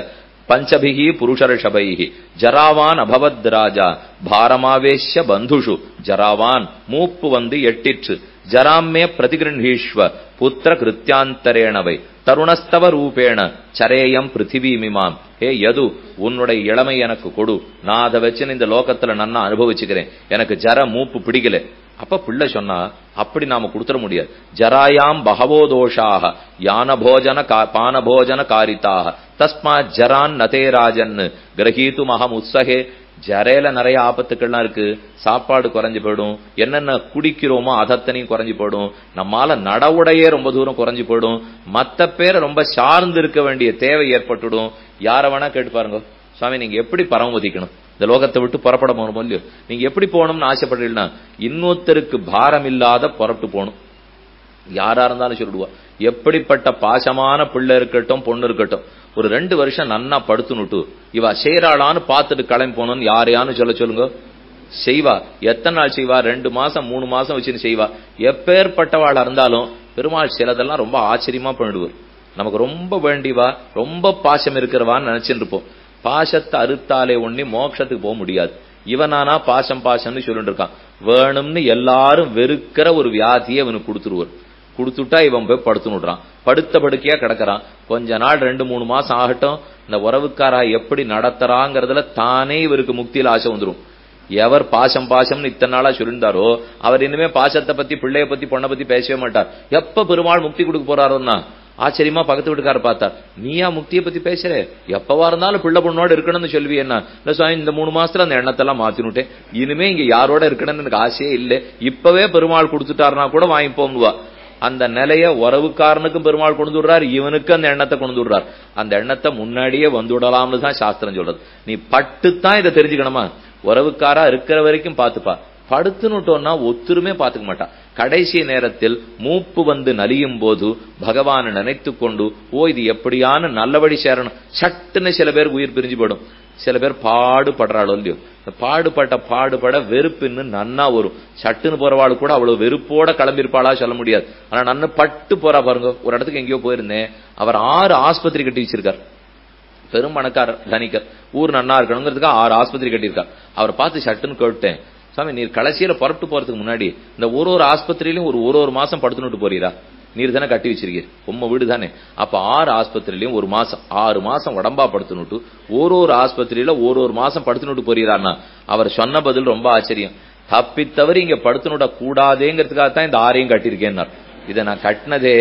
பஞ்சபிஹி புருஷர்ஷபைஹி ஜராவான் அபவத் ராஜா பாரமாவேஷ்ய பந்துஷு ஜராவான் மூப்பு எட்டிற்று ஜராம்மே பிரதிகிருஹீஷ்வ புத்திர கிருத்தியாந்தரேணவை தருணஸ்தவ ரூபேண சரேயம் பிருத்திவீமிமாம். ஹே யது, உன்னுடைய இளமை எனக்கு கொடு, நான் அதை வச்சு இந்த லோகத்துல நன்னா அனுபவிச்சுக்கிறேன். எனக்கு ஜர மூப்பு பிடிக்கல. அப்ப பிள்ளை சொன்னா அப்படி நாம கொடுத்துட முடியாது. ஜராயாம் பகவோ தோஷாக யானபோஜன பானபோஜன காரிதாக தஸ்மாத் ஜரான் நதே ராஜன் கிரகீது மகம் உத்சகே. ஜரையில நிறைய ஆபத்துக்கள்லாம் இருக்கு. சாப்பாடு குறைஞ்சு போயிடும், என்னென்ன குடிக்கிறோமோ அதத்தனையும் குறைஞ்சு போயிடும், நம்மால நடவுடையே ரொம்ப தூரம் குறைஞ்சு போயிடும், மத்த பேரை ரொம்ப சார்ந்து இருக்க வேண்டிய தேவை ஏற்பட்டுடும். யார வேணா கேட்டு பாருங்க, சுவாமி நீங்க எப்படி பரமதிக்கணும், இந்த லோகத்தை விட்டு புறப்பட போகணும் இல்லையோ, நீங்க எப்படி போகணும்னு ஆசைப்படுறீங்கன்னா இன்னொருத்தருக்கு பாரம் இல்லாத புறப்பட்டு போகணும். யாரா இருந்தாலும் சொல்லிடுவா. எப்படிப்பட்ட பாசமான பிள்ளை இருக்கட்டும் பொண்ணு இருக்கட்டும், ஒரு 2 வருஷம் நன்னா படுத்துனுட்டு இவ செய்யறாளான்னு பார்த்துட்டு கிளம்பி போனோம்னு யாரையான்னு சொல்லுங்க. செய்வா. எத்தனை நாள் செய்வா? 2 மாசம் 3 மாசம் வச்சுன்னு செய்வா. எப்பேற்பட்டவாளா இருந்தாலும் பெருமாள் சிலதெல்லாம் ரொம்ப ஆச்சரியமா பண்ணிடுவார். நமக்கு ரொம்ப வேண்டிவா, ரொம்ப பாசம் இருக்கிறவான்னு நினைச்சுட்டு இருப்போம். பாசத்தை அறுத்தாலே ஒண்ணி மோட்சத்துக்கு போக முடியாது. இவனானா பாசம் பாசம்னு சொல்லிட்டு இருக்கான். வேணும்னு எல்லாரும் வெறுக்கிற ஒரு வியாதியை இவனுக்கு கொடுத்துருவார். கொடுத்துட்டா இவன் போய் படுத்துனுடுறான். படுத்த படுக்கையா கிடக்கிறான். கொஞ்ச நாள் 2-3 மாசம் ஆகட்டும், இந்த உறவுக்காரா எப்படி நடத்துறாங்கிறதுல தானே இவருக்கு முக்தியில ஆசை வந்துடும். எவர் பாசம் பாசம்னு இத்தனை நாளா சொல்லிருந்தாரோ அவர் இனிமே பாசத்தை பத்தி பிள்ளைய பத்தி பொண்ணை பத்தி பேசவே மாட்டார். எப்ப பெருமாள் முக்தி கொடுக்க போறாரோன்னா ஆச்சரியமா பக்கத்து வீட்டுக்கார பார்த்தா, நீயா முக்தியை பத்தி பேசுற? எப்பவா இருந்தாலும் பிள்ளை பொண்ணோட இருக்கணும்னு சொல்லுவி என்ன? இல்ல சுவாமி, இந்த 3 மாசத்துல அந்த எண்ணத்தெல்லாம் மாத்தினுட்டேன், இனிமே இங்க யாரோட இருக்கணும்னு எனக்கு ஆசையே இல்லை, இப்பவே பெருமாள் கொடுத்துட்டாருனா கூட வாங்கி போங்குவா. அந்த நிலைய உறவுக்காரனுக்கும் பெருமாள் கொண்டு விடுறார், இவனுக்கு அந்த எண்ணத்தை கொண்டு விடுறார். அந்த எண்ணத்தை முன்னாடியே வந்துடலாம்னு தான் சாஸ்திரம் சொல்றது. நீ பட்டுத்தான் இதை தெரிஞ்சுக்கணுமா? உறவுக்காரா இருக்கிற வரைக்கும் பாத்துப்பா, படுத்துனுட்டோம்னா ஒத்துருமே பாத்துக்க மாட்டான். கடைசி நேரத்தில் மூப்பு வந்து நலியும் போது பகவானை நினைத்து கொண்டு, ஓ இது எப்படியான நல்லபடி சேரணும், சட்டுன்னு சில பேருக்கு உயிர் பிரிஞ்சு போயிடும். சில பேர் பாடுபடுறாளோ இல்லையோ, பாடுபட வெறுப்புன்னு நன்னா வரும். சட்டுன்னு போறவாளு கூட அவ்வளவு வெறுப்போட கிளம்பிருப்பாளா சொல்ல முடியாது. ஆனா நன்னு பட்டு போறா பாருங்க. ஒரு இடத்துக்கு எங்கேயோ போயிருந்தேன், அவர் 6 ஆஸ்பத்திரி கட்டி வச்சிருக்கார். பெரும் பணக்காரர், தனிக்கர், ஊர் நன்னா இருக்கணுங்கிறதுக்கு 6 ஆஸ்பத்திரி கட்டியிருக்கார். அவரை பார்த்து சட்டுன்னு கேட்டேன், சாமி நீர் கடைசியில புறப்பட்டு போறதுக்கு முன்னாடி இந்த ஒரு ஆஸ்பத்திரியிலும் ஒரு மாசம் படுத்துனுட்டு போறீரா? நீர் தானே கட்டி வச்சிருக்கீர், உம்ம வீடு தானே. அப்ப 6 ஆஸ்பத்திரியிலையும் 1 மாசம் 6 மாசம் உடம்பா படுத்துனுட்டு ஒரு ஆஸ்பத்திரியில ஒரு மாசம் படுத்துனுட்டு போறீரான்னா, அவர் சொன்ன பதில் ரொம்ப ஆச்சரியம். தப்பித்தவரி இங்க படுத்துனுட கூடாதேங்கிறதுக்காகத்தான் இந்த 6ஐயும் கட்டியிருக்கேன்னார். இதை நான் கட்டினதே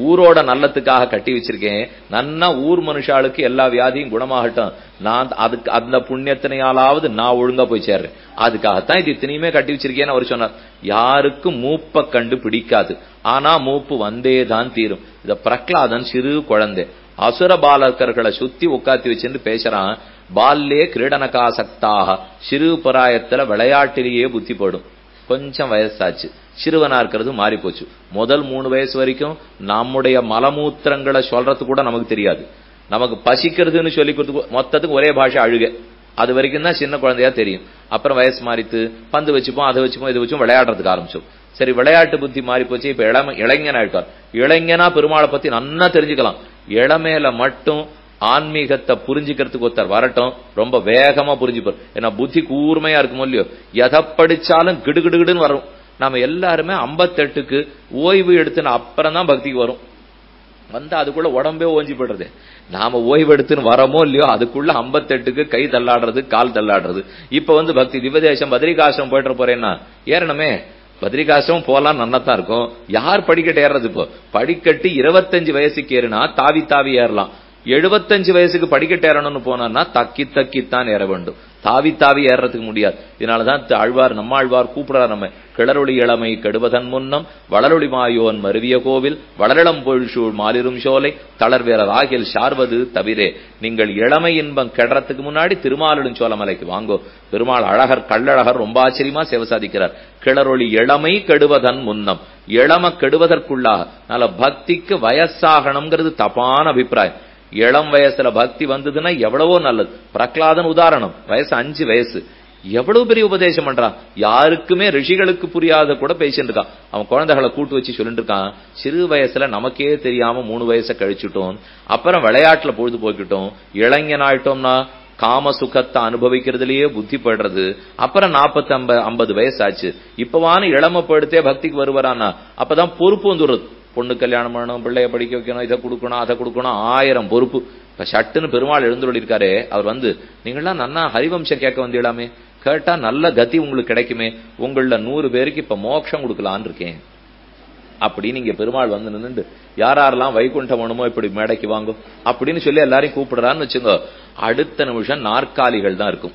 ஊரோட நல்லத்துக்காக கட்டி வச்சிருக்கேன். நன்னா ஊர் மனுஷாளுக்கு எல்லா வியாதியும் குணமாகட்டும், நான் அதுக்கு அந்த புண்ணியத்தினாலாவது நான் ஒழுங்கா போய் சேர்றேன், அதுக்காகத்தான் இது இத்தனையுமே கட்டி வச்சிருக்கேன்னு அவர் சொன்னார். யாருக்கும் மூப்ப கண்டு பிடிக்காது, ஆனா மூப்பு வந்தேதான் தீரும். இத பிரகலாதன் சிறு குழந்தை அசுர பாலகர்களை சுத்தி உட்காத்தி வச்சுன்னு பேசுறான். பால்லே கிரீடனகாசக்தாக, சிறு பராயத்துல விளையாட்டிலேயே புத்தி போடும். கொஞ்சம் வயசாச்சு, சிறுவனா இருக்கிறது மாறி போச்சு. முதல் 3 வயசு வரைக்கும் நம்முடைய மலமூத்திரங்களை சொல்றது கூட நமக்கு தெரியாது. நமக்கு பசிக்கிறதுன்னு சொல்லி கொடுத்து மொத்தத்துக்கு ஒரே பாஷை அழுக. அது வரைக்கும் தான் சின்ன குழந்தையா தெரியும். அப்புறம் வயசு மாறித்து பந்து வச்சுப்போம், அதை வச்சுப்போம், இதை வச்சும் விளையாடுறதுக்கு ஆரம்பிச்சோம். சரி, விளையாட்டு புத்தி மாறி போச்சு. இப்ப இளைஞனா இருக்கார். இளைஞனா பெருமாளை பத்தி நன்னா தெரிஞ்சுக்கலாம். இளமையில மட்டும் ஆன்மீகத்தை புரிஞ்சுக்கிறதுக்கு ஒருத்தர் வரட்டும், ரொம்ப வேகமா புரிஞ்சுப்பார். ஏன்னா புத்தி கூர்மையா இருக்கும் இல்லையோ, எதை படிச்சாலும் கிடுகிடுன்னு வரும். நாம எல்லாருமே 58க்கு ஓய்வு எடுத்துன அப்புறம் தான் பக்திக்கு வரும். அதுக்குள்ள உடம்பே ஓஞ்சி போடுறது. நாம ஓய்வு எடுத்துன்னு வரமோ இல்லையோ, அதுக்குள்ள 58க்கு கை தள்ளாடுறது, கால் தள்ளாடுறது. இப்ப பக்தி திவ்யதேசம் பத்ரிகாசிரமம் போயிட்டு போறேன்னா ஏறணுமே, பத்ரிகாசிரமம் போலாம், நன்னதான் இருக்கும். யார் படிக்கட்டு ஏறது? இப்போ படிக்கட்டு 25 வயசுக்கு ஏறினா தாவி தாவி ஏறலாம். 75 வயசுக்கு படிக்கட்டு ஏறணும்னு போனா தக்கித்தான் ஏற வேண்டும், தாவி தாவி ஏறதுக்கு முடியாது. இதனாலதான் ஆழ்வார், நம்ம ஆழ்வார் கூப்பிடுறார் நம்ம, கிளறொளி இளமை கெடுவதன் முன்னம் வளரொளி மாயோன் மருவிய கோவில் வளரிளம் பொழிசூழ் மாலிரும் சோலை தளர்வேற ஆகில் சார்வது தவிரே. நீங்கள் இளமை இன்பம் கெடுறதுக்கு முன்னாடி திருமாலிடும் சோழமலைக்கு வாங்கோ. பெருமாள் அழகர், கள்ளழகர் ரொம்ப ஆச்சரியமா சேவை சாதிக்கிறார். கிளறொளி இளமை கெடுவதன் முன்னம், இளம கெடுவதற்குள்ளாக. அதனால பக்திக்கு வயசாகணுங்கிறது தப்பான அபிப்பிராயம். இளம் வயசுல பக்தி வந்ததுன்னா எவ்வளவோ நல்லது. பிரகலாதன் உதாரணம், வயசு 5 வயசு, எவ்வளவு பெரிய உபதேசம் பண்றான். யாருக்குமே ரிஷிகளுக்கு புரியாத கூட பேசிட்டு இருக்கான். அவன் குழந்தைகளை கூட்டு வச்சு சொல்லிட்டு இருக்கான், சிறு வயசுல நமக்கே தெரியாம 3 வயசை கழிச்சுட்டோம், அப்புறம் விளையாட்டுல பொழுது போய்கிட்டோம், இளைஞனாயிட்டோம்னா காம சுகத்தை அனுபவிக்கிறதுலயே புத்தி படுறது, அப்புறம் 40-50 வயசு ஆச்சு, இப்பவான இளமப்படுத்தே பக்திக்கு வருவாரானா அப்பதான் பொறுப்பு வந்துடுறது. பொண்ணு கல்யாணம் பண்ணணும், பிள்ளைய படிக்க வைக்கணும், இதை கொடுக்கணும், அதை கொடுக்கணும், 1000 பொறுப்பு. இப்ப சட்டுன்னு பெருமாள் எழுந்துள்ள இருக்காரு. அவர் நீங்களாம் நன்னா ஹரிவம்சம் கேட்க வந்தீங்களாமே, கேட்டா நல்ல கதி உங்களுக்கு கிடைக்குமே, உங்கள 100 பேருக்கு இப்ப மோட்சம் கொடுக்கலான்னு இருக்கேன் அப்படின்னு இங்க பெருமாள் நின்று யாரெல்லாம் வைகுண்டம் வேணுமோ இப்படி மேடைக்கு வாங்கும் அப்படின்னு சொல்லி எல்லாரையும் கூப்பிடுறான்னு வச்சுங்க. அடுத்த நிமிஷம் நாற்காலிகள் தான் இருக்கும்,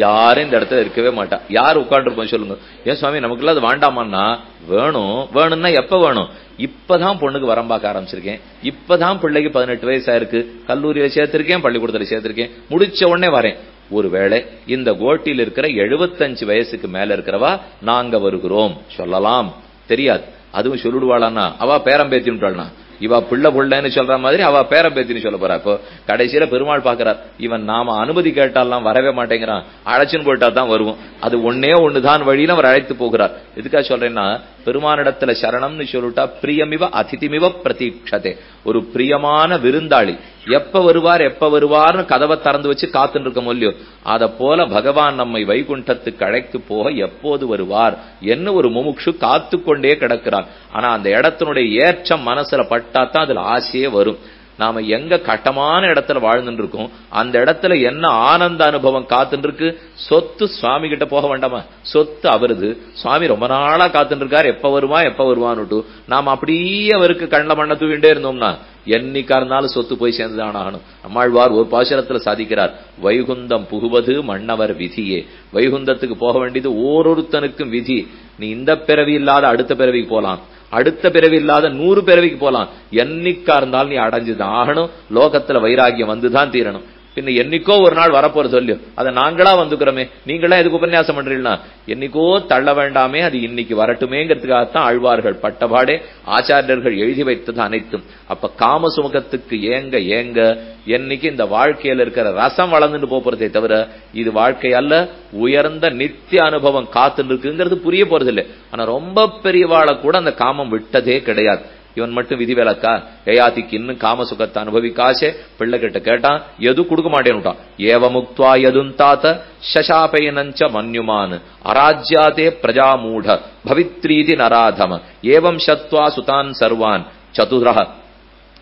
யாரும் இந்த இடத்துல இருக்கவே மாட்டா. யார் உட்காந்துருப்போம் சொல்லுங்க. ஏன் சுவாமி நமக்குள்ள அது வேண்டாமான்னா, வேணும்னா எப்ப வேணும்? இப்பதான் பொண்ணுக்கு வரம்பாக்க ஆரம்பிச்சிருக்கேன், இப்பதான் பிள்ளைக்கு 18 வயசா இருக்கு, கல்லூரியில சேர்த்திருக்கேன், பள்ளிக்கூடத்துல சேர்த்திருக்கேன், முடிச்ச உடனே வரேன். ஒருவேளை இந்த கோட்டில் இருக்கிற 75 வயசுக்கு மேல இருக்கிறவா நாங்க வருகிறோம் சொல்லலாம், தெரியாது. அதுவும் சொல்லிடுவாளான்னா அவ பேரம்பேத்தின்றாள்னா, இவ பிள்ளைன்னு சொல்ற மாதிரி அவ பேரம்பேத்தின்னு சொல்ல போறா. இப்போ கடைசியில பெருமாள் பாக்குறார், இவன் நாம அனுமதி கேட்டாலாம் வரவே மாட்டேங்கிறான், அழைச்சுன்னு போயிட்டா தான் வருவோம். அது ஒண்ணுதான் வழியில அவர் அழைத்து போகிறார். எதுக்காக சொல்றேன்னா, பெருமானிடத்துல சரணம்னு சொல்லிட்டா பிரியமிவ அதிதிமிவ பிரதீட்சதே, ஒரு பிரியமான விருந்தாளி. எப்ப வருவார்னு கதவை திறந்து வச்சு காத்துட்டு இருக்க முடியும். அத போல பகவான் நம்மை வைகுண்டத்துக்கு அழைத்து போக எப்போது வருவார் என்ன ஒரு முமுட்சு காத்து கொண்டே கிடக்கிறார். ஆனா அந்த இடத்தினுடைய ஏற்றம் மனசுல பட்டாத்தான் அதுல ஆசையே வரும். நாம எங்க கட்டமான இடத்துல வாழ்ந்துட்டு இருக்கோம், அந்த இடத்துல என்ன ஆனந்த அனுபவம் காத்துட்டு இருக்கு. சொத்து சுவாமி கிட்ட போக வேண்டாமா? சொத்து அவருது. சுவாமி ரொம்ப நாளா காத்துட்டு இருக்காரு, எப்ப வருவான்னு. நாம அப்படியே அவருக்கு கண்ட மண்ண தூக்கிட்டே இருந்தோம்னா என்னைக்கா இருந்தாலும் சொத்து போய் சேர்ந்துதான் ஆகணும். நம்மாழ்வார் ஒரு பாசுரத்துல சாதிக்கிறார், வைகுந்தம் புகுவது மன்னவர் விதியே. வைகுந்தத்துக்கு போக வேண்டியது ஓரொருத்தனுக்கும் விதி. நீ இந்த பிறவி இல்லாத அடுத்த பிறவிக்கு போலாம், அடுத்த பிறவி இல்லாத 100 பிறவிக்கு போலாம். என்னைக்கா இருந்தாலும் நீ அடைஞ்சுதான் ஆகணும். லோகத்துல வைராகியம் வந்துதான் தீரணும். பின்ன என்னைக்கோ ஒரு நாள் வரப்போற சொல்லு, அதை நாங்களா வந்துக்கிறோமே, நீங்களா எதுக்கு உபன்யாசம் பண்றீங்கன்னா என்னைக்கோ தள்ள வேண்டாமே, அது இன்னைக்கு வரட்டுமேங்கிறதுக்காகத்தான் ஆழ்வார்கள் பட்டபாடே ஆச்சாரியர்கள் எழுதி வைத்தது அனைத்தும். அப்ப காம சுமுகத்துக்கு ஏங்க ஏங்க என்னைக்கு இந்த வாழ்க்கையில இருக்கிற ரசம் வளர்ந்துட்டு போறதே தவிர இது வாழ்க்கை அல்ல, உயர்ந்த நித்திய அனுபவம் காத்து இருக்குங்கிறது புரிய போறது இல்லை. ஆனா ரொம்ப பெரியவாளை கூட அந்த காமம் விட்டதே கிடையாது. இவன் மட்டும் விதி விலக்கா? யயாதிக்கு இன்னும் காம சுகத்தை அனுபவிக்காசே பிள்ளை கிட்ட கேட்டான், எது கொடுக்க மாட்டேன்னுட்டான். ஏவமுக்த்வா யதும் தாத்த சசாபைனஞ்ச மன்யுமான் அராஜ்யாதே பிரஜாமூட பவித்ரீதி நராதம ஏவம் சத்வா சுதான் சர்வான்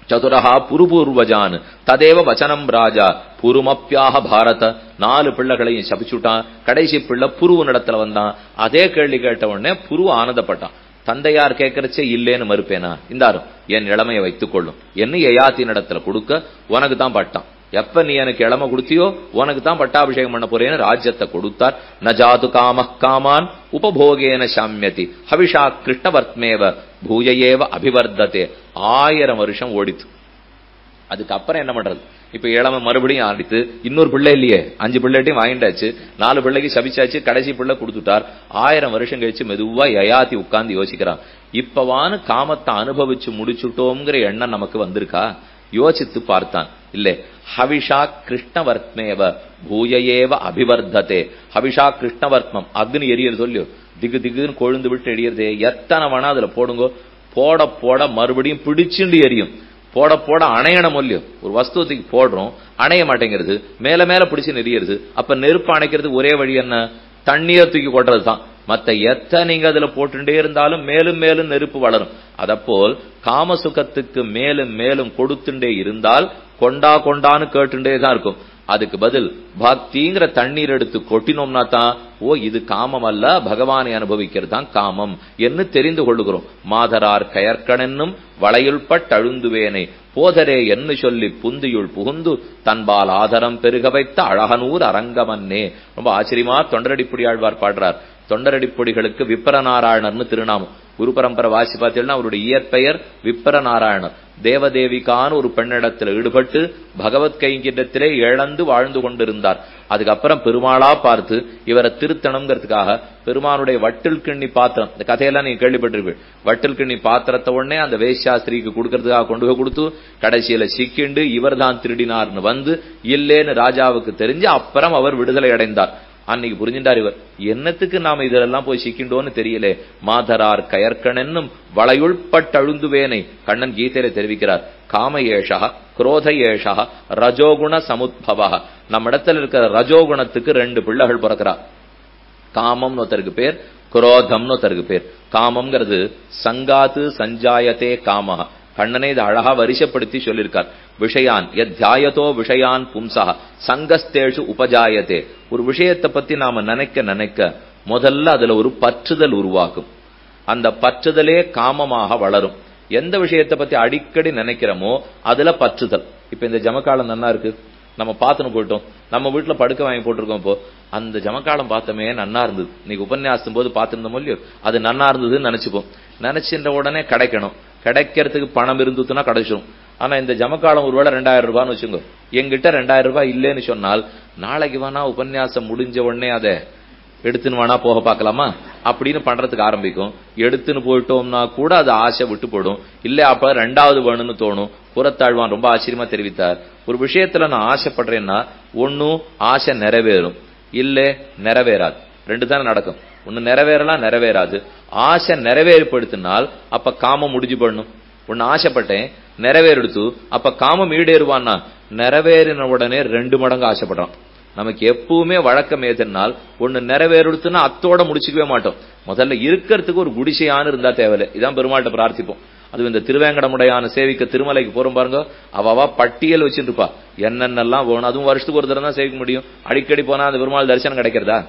சதுரஹா புருபூர்வஜான் ததேவ வச்சனம் ராஜா புருமப்பியாக பாரத. 4 பிள்ளைகளையும் சபிச்சுட்டான். கடைசி பிள்ளை புருவ நடத்துல வந்தான். அதே கேள்வி கேட்ட உடனே புருவ ஆனந்தப்பட்டான். தந்தையார் கேட்கறச்சே இல்லேன்னு மறுப்பேனா? இந்தாரும் என் இளமையை வைத்துக் கொள்ளும் என்ன யயாதி நடத்துல கொடுக்க உனக்கு தான் பட்டான். எப்ப நீ எனக்கு இளமை கொடுத்தியோ உனக்கு தான் பட்டாபிஷேகம் பண்ண போறேன்னு ராஜ்யத்தை கொடுத்தார். நஜாது காம காமான் உபபோகேன சாமியதி ஹவிஷா கிருஷ்ணவர்த்மேவ பூயேவ அபிவர்ததே. 1000 வருஷம் ஓடித்து. அதுக்கப்புறம் என்ன பண்றது? இப்ப இளமை மறுபடியும் ஆடித்து. இன்னொரு பிள்ளை இல்லையே, 5 பிள்ளைட்டையும் வாங்கிட்டாச்சு, 4 பிள்ளைக்கு சபிச்சாச்சு, கடைசி பிள்ளை கொடுத்துட்டார். 1000 வருஷம் கழிச்சு மெதுவா யயாதி உட்கார்ந்து யோசிக்கிறான், இப்பவான்னு காமத்தை அனுபவிச்சு முடிச்சுட்டோங்கிற எண்ணம் நமக்கு வந்திருக்கா? யோசித்து பார்த்தான். இல்ல, ஹவிஷா கிருஷ்ணவர்த்மேவ பூயேவ அபிவர்ததே. ஹவிஷா கிருஷ்ணவர்த்மம் அக்னி எரியறது சொல்லியோ, திகு திகுன்னு கொழுந்து விட்டு எரியறதே. எத்தனை வேணா அதுல போடுங்க, போட போட மறுபடியும் பிடிச்சுண்டு எரியும். போட போட அணையணும் இல்லையோ. ஒரு வஸ்துவத்துக்கு போடுறோம், அணைய மாட்டேங்கிறது, மேல மேல பிடிச்சு நெறியறது. அப்ப நெருப்பு அணைக்கிறது ஒரே வழி என்ன? தண்ணியை தூக்கி கொட்டுறதுதான். மத்த எத்த நீங்க அதுல போட்டுட்டே இருந்தாலும் மேலும் மேலும் நெருப்பு வளரும். அதப்போல் காம சுகத்துக்கு மேலும் மேலும் கொடுத்துட்டே இருந்தால் கொண்டா கொண்டான்னு கேட்டுட்டே தான் இருக்கும். அதுக்கு பதில் பக்திங்கிற தண்ணீர் எடுத்து கொட்டினோம்னா தான் ஓ இது காமம் அல்ல, பகவானை அனுபவிக்கிறது தான் காமம் என்று தெரிந்து கொள்ளுகிறோம். மாதரார் கயற்கணென்னும் வளையுள்பட்டழுந்துவேனை போதரே என்று சொல்லி புந்தியுள் புகுந்து தன்பால் ஆதரம் பெருக வைத்த அழகனூர் அரங்கமன்னே. ரொம்ப ஆச்சரியமா தொண்டரடிப்புடி ஆழ்வார் பாடுறார். தொண்டரடிப்பொடிகளுக்கு விப்பரநாராயணர்னு திருநாமம். குரு பரம்பரை வாசி பார்த்தீங்கன்னா அவருடைய இயற்பெயர் விப்பரநாராயணர். தேவதேவிகான்னு ஒரு பெண்ணிடத்தில் ஈடுபட்டு பகவத் கைங்கிடத்திலே இழந்து வாழ்ந்து கொண்டிருந்தார். அதுக்கப்புறம் பெருமாளா பார்த்து இவரை திருத்தணுங்கிறதுக்காக பெருமானுடைய வட்டில் கிண்ணி பாத்திரம், இந்த கதையெல்லாம் நீங்க கேள்விப்பட்டிருப்பீங்க. வட்டில் கிண்ணி பாத்திரத்தை உடனே அந்த வேஷ்யாஸ்திரிக்கு கொடுக்கறதுக்காக கொண்டு போய் கொடுத்து கடைசியில சிக்கிண்டு இவர் தான் திருடினார்னு வந்து இல்லேன்னு ராஜாவுக்கு தெரிஞ்சு அப்புறம் அவர் விடுதலை அடைந்தார். அன்னைக்கு புரிஞ்சின்றார் இவர், என்னத்துக்கு நாம இதெல்லாம் போய் சிக்கிண்டோன்னு தெரியலே. மாதரார் கயற்கணென்னும் வளையுள்பட்டழுந்துவேனை கண்ணன் கீதையில தெரிவிக்கிறார். காம ஏஷா குரோத ஏஷா ரஜோகுண சமுத்பவா. நம்ம இடத்துல இருக்கிற ரஜோகுணத்துக்கு 2 பிள்ளைகள் பிறக்கிறார். காமம்னு ஒருத்தருக்கு பேர், குரோதம்னு ஒருத்தருக்கு பேர். காமம்ங்கிறது சங்காத்து சஞ்சாயத்தே காமஹ. கண்ணனே இதை அழகா வரிசைப்படுத்தி சொல்லியிருக்கார். விஷயான் யத்யாயதோ விஷயான் பும்சா சங்கஸ்தேஷு உபஜாயத்தே. ஒரு விஷயத்தை பத்தி நாம நினைக்க முதல்ல அதுல ஒரு பற்றுதல் உருவாக்கும். அந்த பற்றுதலே காமமாக வளரும். எந்த விஷயத்தை பத்தி அடிக்கடி நினைக்கிறோமோ அதுல பற்றுதல். இப்ப இந்த ஜமக்காலம் நன்னா இருக்கு, நம்ம பாத்துன்னு போயிட்டோம், நம்ம வீட்டுல படுக்க வாங்கி போட்டிருக்கோம். இப்போ அந்த ஜமக்காலம் பார்த்தமே நன்னா இருந்தது, இன்னைக்கு உபன்யாசம் போது பாத்துருந்தோம் இல்லையோ, அது நன்னா இருந்ததுன்னு நினைச்சுப்போம். நினைச்சின்ற உடனே கிடைக்கணும், கிடைக்கிறதுக்கு பணம் இருந்துச்சுன்னா கிடைச்சிடும். ஆனா இந்த ஜமக்காலம் ஒருவேளை 2000 ரூபான்னு வச்சுங்க, எங்கிட்ட 2000 ரூபாய் இல்லேன்னு சொன்னால் நாளைக்கு வேணா உபன்யாசம் முடிஞ்ச உடனே அதை எடுத்துன்னு வேணா போக பார்க்கலாமா அப்படின்னு பண்றதுக்கு ஆரம்பிக்கும். எடுத்துன்னு போயிட்டோம்னா கூட அது ஆசை விட்டு போடும். இல்ல அப்ப 2வது வேணும்னு தோணும். புறத்தாழ்வான் ரொம்ப ஆச்சரியமா தெரிவித்தார், ஒரு விஷயத்துல நான் ஆசைப்படுறேன்னா ஒன்னும் ஆசை நிறைவேறும், இல்ல நிறைவேறாது. 2 தானே நடக்கும். ஒன்னு நிறைவேறலாம், நிறைவேறாது. ஆசை நிறைவேற்படுத்தினால் அப்ப காமம் முடிஞ்சு போடணும். ஒன்னு ஆசைப்பட்டேன் நிறைவேறிடுத்து, அப்ப காமம் ஈடேறுவான்னா நிறைவேறின உடனே 2 மடங்கு ஆசைப்படுறான். நமக்கு எப்பவுமே வழக்கம் ஏதனால் ஒன்னு நிறைவேறுத்துன்னா அத்தோட முடிச்சுக்கவே மாட்டோம். முதல்ல இருக்கிறதுக்கு ஒரு குடிசையானு இருந்தா தேவையில்லை, இதான் பெருமாள்கிட்ட பிரார்த்திப்போம். அது இந்த திருவேங்கடமுடையான சேவிக்க திருமலைக்கு போறோம் பாருங்க, அவ பட்டியல் வச்சுட்டு இருப்பா என்னென்னலாம் வேணும். அதுவும் வருஷத்துக்கு ஒரு தடவை தான் சேவிக்க முடியும். அடிக்கடி போனா அந்த பெருமாள் தரிசனம் கிடைக்கிறதா?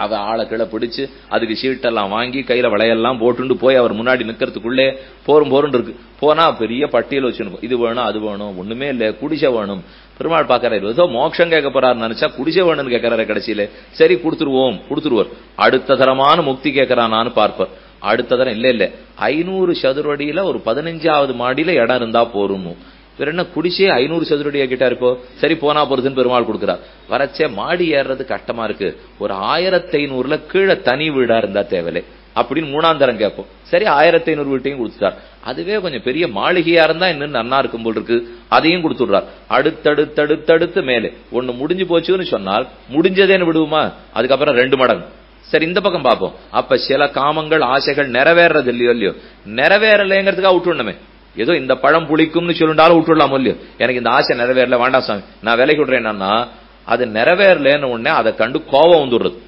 அவ ஆளை கீழே பிடிச்சு அதுக்கு ஷீட்டெல்லாம் வாங்கி கையில வளையெல்லாம் போட்டுண்டு போய் அவர் முன்னாடி நிக்கிறதுக்குள்ளே போரும் இருக்கு. போனா பெரிய பட்டியல் வச்சுருக்கும், இது வேணும் அது வேணும், ஒண்ணுமே இல்ல குடிசை வேணும். பெருமாள் பாக்கிறாரு, ஏதோ மோட்சம் கேட்க போறாரு நினைச்சா குடிசை வேணும்னு கேட்கறாரு. கடைசியில சரி கொடுத்துருவார். அடுத்த தரமான முக்தி கேட்கறானான்னு பார்ப்பார். அடுத்த தரம் இல்ல 500 சதுரடியில ஒரு 15வது மாடியில இடம் இருந்தா போரும். வேற என்ன குடிசே 500 சதுரடியா கிட்ட இருக்கோ, சரி போனா போறதுன்னு பெருமாள் கொடுக்கிறார். வரச்சே மாடி ஏறது கஷ்டமா இருக்கு, ஒரு 1500ல கீழே தனி வீடா இருந்தா தேவையில்லை அப்படின்னு 3ஆம் தரம் கேட்போம். சரி 1500 வீட்டையும் கொடுத்துட்டார். அதுவே கொஞ்சம் பெரிய மாளிகையா இருந்தா இன்னும் நன்னா இருக்கும் போல் இருக்கு, அதையும் கொடுத்துடுறார். அடுத்தடுத்து மேலே ஒண்ணு முடிஞ்சு போச்சுன்னு சொன்னால் முடிஞ்சதேன்னு விடுவோமா, அதுக்கப்புறம் 2 மடங்கு. சரி இந்த பக்கம் பார்ப்போம். அப்ப சில காமங்கள் ஆசைகள் நிறைவேறது இல்லையோ, நிறைவேறலைங்கிறதுக்காக விட்டுணுமே. ஏதோ இந்த பழம் புளிக்கும்னு சொல்லிட்டாலும் விட்டுடலாம் இல்லையோ, எனக்கு இந்த ஆசை நிறைவேறல வேண்டாம் சாமி நான் விலைக்கு விடுறேன்னா, அது நிறைவேறலன்னு உடனே அதை கண்டு கோபம் வந்துடுறது.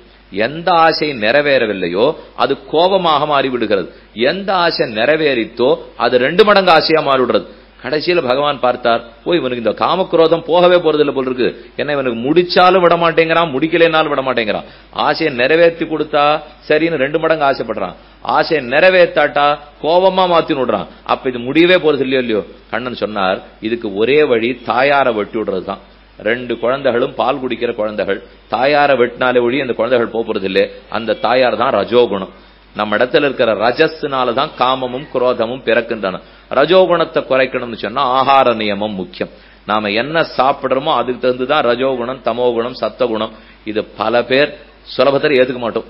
எந்த ஆசை நிறைவேறவில்லையோ அது கோபமாக மாறிவிடுகிறது. எந்த ஆசை நிறைவேறித்தோ அது 2 மடங்கு ஆசையா மாறிவிடுறது. கடைசியில பகவான் பார்த்தார், இவனுக்கு இந்த காமக்ரோதம் போகவே போறதில்லை போல் இருக்கு. ஏன்னா இவனுக்கு முடிச்சாலும் விட மாட்டேங்கிறான், முடிக்கலைனாலும் விட மாட்டேங்கிறான். ஆசையை நிறைவேற்றி கொடுத்தா சரின்னு 2 மடங்கு ஆசைப்படுறான். ஆசையை நிறைவேற்றாட்டா கோபமா மாத்தி விடுறான். அப்ப இது முடியவே போறது இல்லையோ. கண்ணன் சொன்னார், இதுக்கு ஒரே வழி தாயார வெட்டி விடுறதுதான். 2 குழந்தைகளும் பால் குடிக்கிற குழந்தைகள், தாயார வெட்டினாலே ஒழி அந்த குழந்தைகள் போறது இல்லை. அந்த தாயார் தான் ரஜோகுணம். நம்ம இடத்துல இருக்கிற ரஜஸ்னாலதான் காமமும் குரோதமும் பிறக்கின்றன. ரஜோகுணத்தை குறைக்கணும்னு சொன்னா ஆகார நியமம் முக்கியம். நாம என்ன சாப்பிடுறோமோ அதுக்கு தகுந்துதான் ரஜோகுணம், தமோகுணம், சத்தகுணம். இது பல பேர் சுலபத்தில் ஏத்துக்க மாட்டோம்.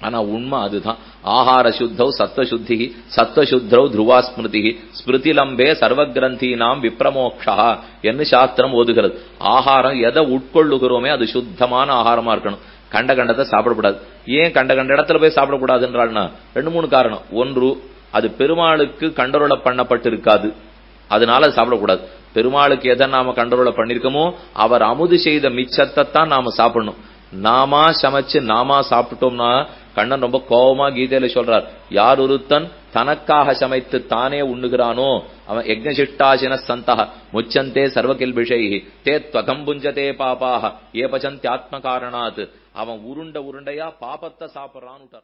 ஆனா உண்மை அதுதான். ஆகார சுத்தௌ சத்வசுத்தி, சத்வசுத்தௌ துருவா ஸ்மிருதி, ஸ்மிருதிலம்பே சர்வகிரந்தீனாம் விப்ரமோக்ஷா என்று சாஸ்திரம் ஓதுகிறது. ஆகாரம் எதை உட்கொள்ளுகிறோமே அது சுத்தமான ஆகாரமா இருக்கணும். கண்டத்தை சாப்பிடக்கூடாது. ஏன் கண்ட இடத்துல போய் சாப்பிடக்கூடாதுன்றாள்னா 2-3 காரணம். ஒன்று, அது பெருமாளுக்கு கண்டரோல பண்ணப்பட்டு இருக்காது, அதனால சாப்பிடக்கூடாது. பெருமாளுக்கு எதை நாம கண்டரோல பண்ணிருக்கோமோ அவர் அமுது செய்த மிச்சத்தை தான் நாம சாப்பிடணும். நாமா சமைச்சு நாமா சாப்பிட்டோம்னா கண்ணன் ரொம்ப கோபமா கீதையில சொல்றார், யார் ஒருத்தன் தனக்காக சமைத்து தானே உண்ணுகிறானோ அவன் யஜ்ஞசிஷ்டாசின சந்தஹ முச்சந்தே சர்வகில்பிஷை தே த்வகம்புஞ்சதே பாபாஹ ஏ பசந்தி ஆத்ம காரணாத், அவன் உருண்டையா பாபத்தை சாப்பிடறான்னு.